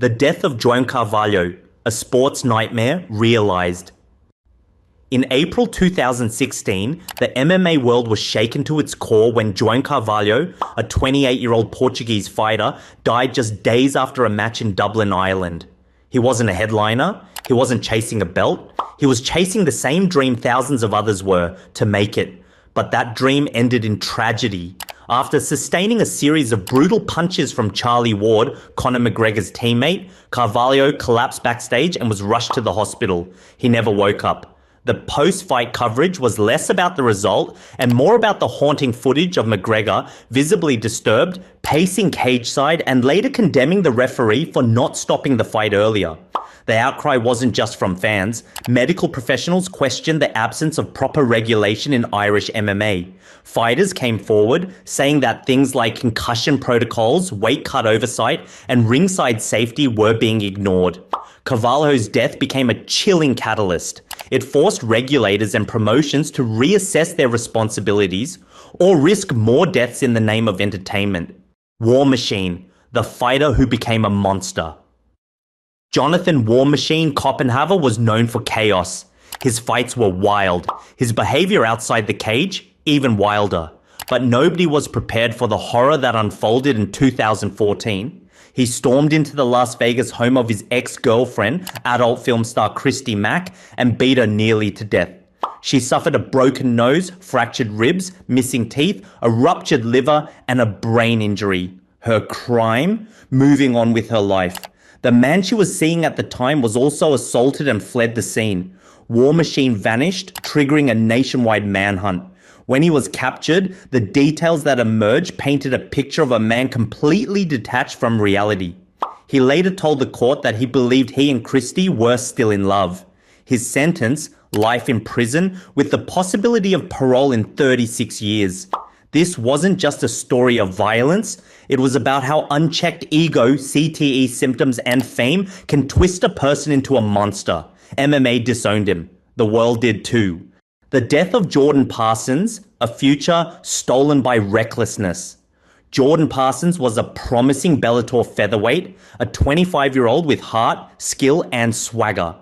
The death of João Carvalho, a sports nightmare realized. In April 2016, the MMA world was shaken to its core when João Carvalho, a 28-year-old Portuguese fighter, died just days after a match in Dublin, Ireland. He wasn't a headliner, he wasn't chasing a belt, he was chasing the same dream thousands of others were, to make it. But that dream ended in tragedy. After sustaining a series of brutal punches from Charlie Ward, Conor McGregor's teammate, Carvalho collapsed backstage and was rushed to the hospital. He never woke up. The post-fight coverage was less about the result and more about the haunting footage of McGregor, visibly disturbed, pacing cage side and later condemning the referee for not stopping the fight earlier. The outcry wasn't just from fans. Medical professionals questioned the absence of proper regulation in Irish MMA. Fighters came forward, saying that things like concussion protocols, weight cut oversight, and ringside safety were being ignored. Carvalho's death became a chilling catalyst. It forced regulators and promotions to reassess their responsibilities or risk more deaths in the name of entertainment. War Machine, the fighter who became a monster. Jonathan War Machine Koppenhaver was known for chaos. His fights were wild. His behavior outside the cage, even wilder. But nobody was prepared for the horror that unfolded in 2014. He stormed into the Las Vegas home of his ex-girlfriend, adult film star Christy Mack, and beat her nearly to death. She suffered a broken nose, fractured ribs, missing teeth, a ruptured liver, and a brain injury. Her crime? Moving on with her life. The man she was seeing at the time was also assaulted and fled the scene. War Machine vanished, triggering a nationwide manhunt. When he was captured, the details that emerged painted a picture of a man completely detached from reality. He later told the court that he believed he and Christy were still in love. His sentence, life in prison, with the possibility of parole in 36 years. This wasn't just a story of violence, it was about how unchecked ego, CTE symptoms, and fame can twist a person into a monster. MMA disowned him. The world did too. The death of Jordan Parsons, a future stolen by recklessness. Jordan Parsons was a promising Bellator featherweight, a 25-year-old with heart, skill, and swagger.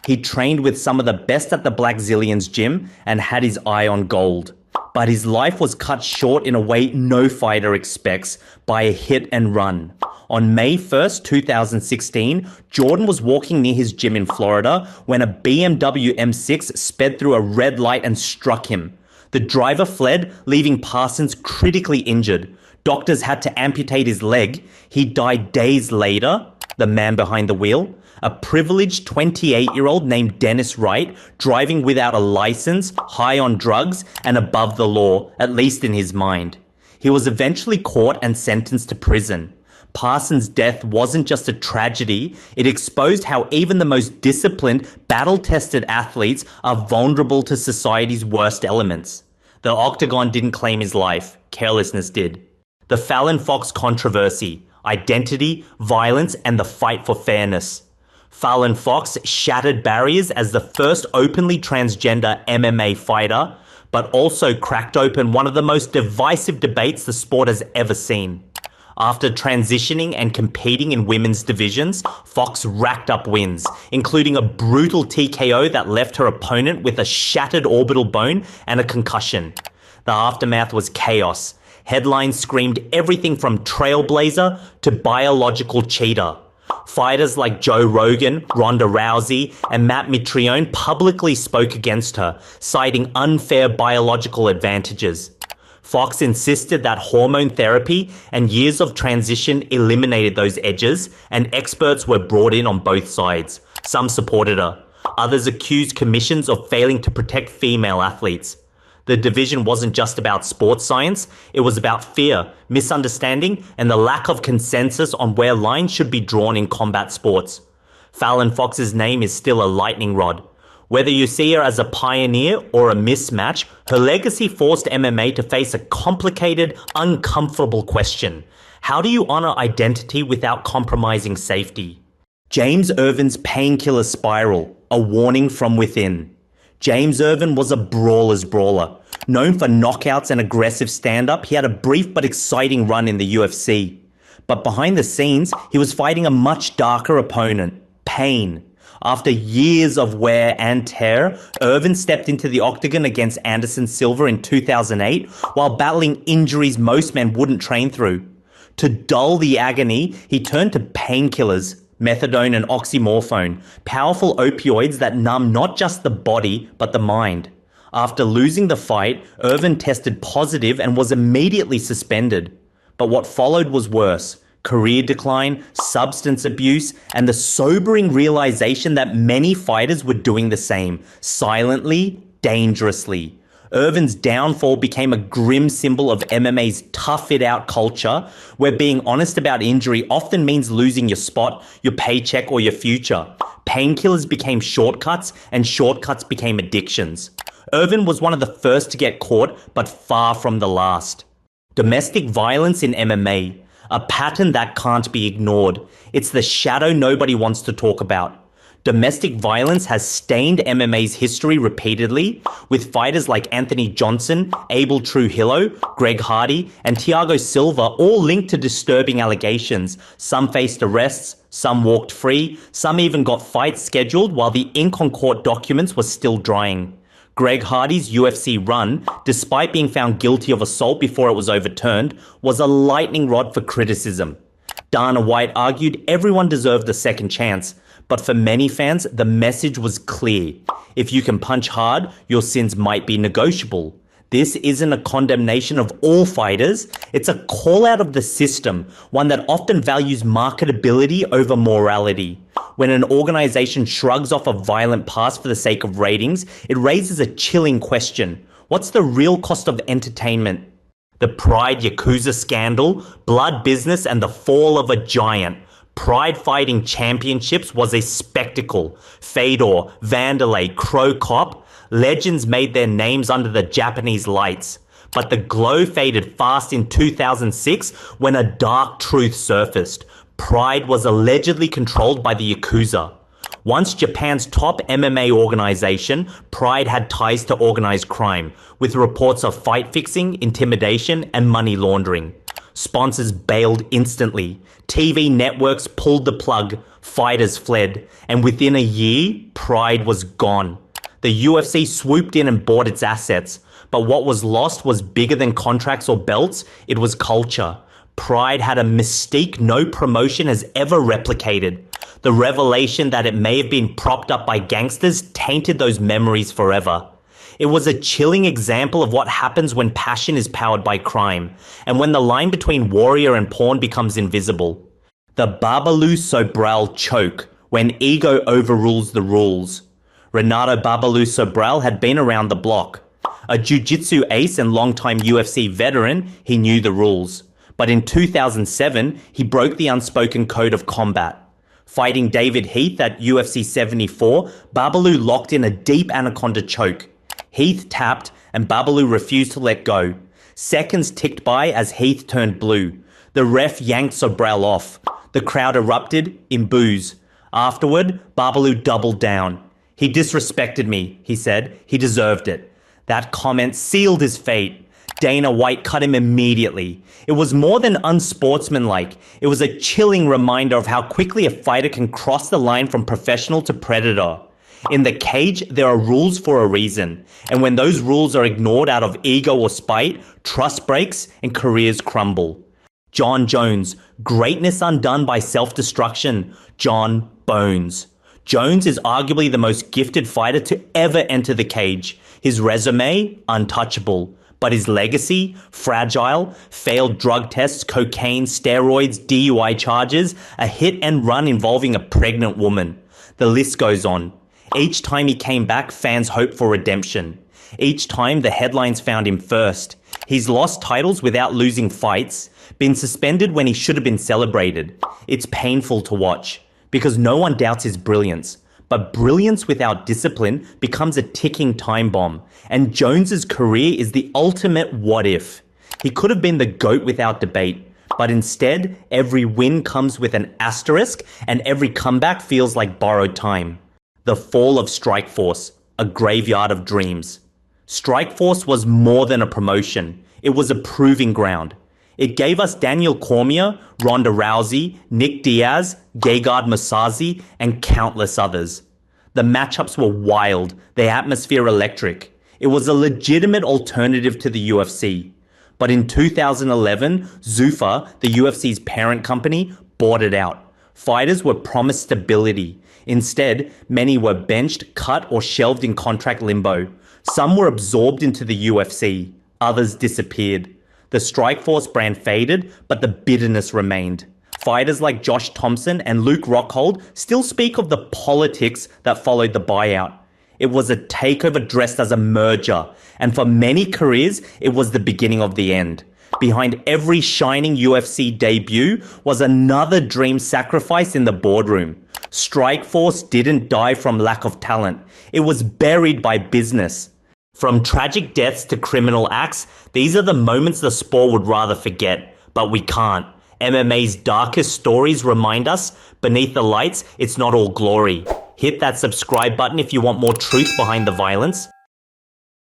He trained with some of the best at the Blackzilians gym and had his eye on gold. But his life was cut short in a way no fighter expects, by a hit and run. On May 1st, 2016, Jordan was walking near his gym in Florida when a BMW M6 sped through a red light and struck him. The driver fled, leaving Parsons critically injured. Doctors had to amputate his leg. He died days later, the man behind the wheel. A privileged 28-year-old named Dennis Wright, driving without a license, high on drugs, and above the law, at least in his mind. He was eventually caught and sentenced to prison. Parsons' death wasn't just a tragedy, it exposed how even the most disciplined, battle-tested athletes are vulnerable to society's worst elements. The Octagon didn't claim his life, carelessness did. The Fallon Fox Controversy, identity, violence, and the fight for fairness. Fallon Fox shattered barriers as the first openly transgender MMA fighter, but also cracked open one of the most divisive debates the sport has ever seen. After transitioning and competing in women's divisions, Fox racked up wins, including a brutal TKO that left her opponent with a shattered orbital bone and a concussion. The aftermath was chaos. Headlines screamed everything from trailblazer to biological cheater. Fighters like Joe Rogan, Ronda Rousey, and Matt Mitrione publicly spoke against her, citing unfair biological advantages. Fox insisted that hormone therapy and years of transition eliminated those edges, and experts were brought in on both sides. Some supported her. Others accused commissions of failing to protect female athletes. The division wasn't just about sports science, it was about fear, misunderstanding, and the lack of consensus on where lines should be drawn in combat sports. Fallon Fox's name is still a lightning rod. Whether you see her as a pioneer or a mismatch, her legacy forced MMA to face a complicated, uncomfortable question. How do you honor identity without compromising safety? James Irvin's Painkiller spiral, a warning from within. James Irvin was a brawler's brawler. Known for knockouts and aggressive stand-up, he had a brief but exciting run in the UFC. But behind the scenes, he was fighting a much darker opponent, pain. After years of wear and tear, Irvin stepped into the octagon against Anderson Silva in 2008 while battling injuries most men wouldn't train through. To dull the agony, he turned to painkillers, methadone and oxymorphone, powerful opioids that numb not just the body, but the mind. After losing the fight, Irvin tested positive and was immediately suspended. But what followed was worse. Career decline, substance abuse, and the sobering realization that many fighters were doing the same, silently, dangerously. Irvin's downfall became a grim symbol of MMA's tough-it-out culture, where being honest about injury often means losing your spot, your paycheck, or your future. Painkillers became shortcuts, and shortcuts became addictions. Irvin was one of the first to get caught, but far from the last. Domestic violence in MMA. A pattern that can't be ignored. It's the shadow nobody wants to talk about. Domestic violence has stained MMA's history repeatedly, with fighters like Anthony Johnson, 𝐥𝐢𝐤𝐤, Greg Hardy, and Thiago Silva all linked to disturbing allegations. Some faced arrests, some walked free, some even got fights scheduled while the ink on court documents was still drying. Greg Hardy's UFC run, despite being found guilty of assault before it was overturned, was a lightning rod for criticism. Dana White argued everyone deserved a second chance, but for many fans, the message was clear. If you can punch hard, your sins might be negotiable. This isn't a condemnation of all fighters, it's a call out of the system, one that often values marketability over morality. When an organization shrugs off a violent past for the sake of ratings, it raises a chilling question. What's the real cost of entertainment? The Pride Yakuza scandal, blood business, and the fall of a giant. Pride Fighting Championships was a spectacle. Fedor, Vanderlei, Cro Cop, legends made their names under the Japanese lights. But the glow faded fast in 2006 when a dark truth surfaced. Pride was allegedly controlled by the Yakuza. Once Japan's top MMA organization, Pride had ties to organized crime, with reports of fight fixing, intimidation, and money laundering. Sponsors bailed instantly. TV networks pulled the plug, fighters fled, and within a year, Pride was gone. The UFC swooped in and bought its assets, but what was lost was bigger than contracts or belts, it was culture. Pride had a mystique no promotion has ever replicated. The revelation that it may have been propped up by gangsters tainted those memories forever. It was a chilling example of what happens when passion is powered by crime, and when the line between warrior and pawn becomes invisible. The Babalu Sobral choke, when ego overrules the rules. Renato Babalu Sobral had been around the block. A jiu-jitsu ace and longtime UFC veteran, he knew the rules. But in 2007, he broke the unspoken code of combat. Fighting David Heath at UFC 74, Babalu locked in a deep anaconda choke. Heath tapped, and Babalu refused to let go. Seconds ticked by as Heath turned blue. The ref yanked Sobral off. The crowd erupted in boos. Afterward, Babalu doubled down. "He disrespected me," he said. "He deserved it." That comment sealed his fate. Dana White cut him immediately. It was more than unsportsmanlike. It was a chilling reminder of how quickly a fighter can cross the line from professional to predator. In the cage, there are rules for a reason. And when those rules are ignored out of ego or spite, trust breaks and careers crumble. Jon Jones, greatness undone by self-destruction. Jon Bones. Jones is arguably the most gifted fighter to ever enter the cage. His resume, untouchable. But his legacy, fragile, failed drug tests, cocaine, steroids, DUI charges, a hit and run involving a pregnant woman. The list goes on. Each time he came back, fans hoped for redemption. Each time the headlines found him first. He's lost titles without losing fights, been suspended when he should have been celebrated. It's painful to watch, because no one doubts his brilliance. But brilliance without discipline becomes a ticking time bomb, and Jones's career is the ultimate what if. He could have been the GOAT without debate, but instead, every win comes with an asterisk, and every comeback feels like borrowed time. The Fall of Strikeforce, a graveyard of dreams. Strikeforce was more than a promotion. It was a proving ground. It gave us Daniel Cormier, Ronda Rousey, Nick Diaz, Gegard Mousasi, and countless others. The matchups were wild, the atmosphere electric. It was a legitimate alternative to the UFC. But in 2011, Zuffa, the UFC's parent company, bought it out. Fighters were promised stability. Instead, many were benched, cut, or shelved in contract limbo. Some were absorbed into the UFC. Others disappeared. The Strikeforce brand faded, but the bitterness remained. Fighters like Josh Thompson and Luke Rockhold still speak of the politics that followed the buyout. It was a takeover dressed as a merger, and for many careers, it was the beginning of the end. Behind every shining UFC debut was another dream sacrifice in the boardroom. Strikeforce didn't die from lack of talent. It was buried by business. From tragic deaths to criminal acts, these are the moments the sport would rather forget. But we can't. MMA's darkest stories remind us, beneath the lights, it's not all glory. Hit that subscribe button if you want more truth behind the violence.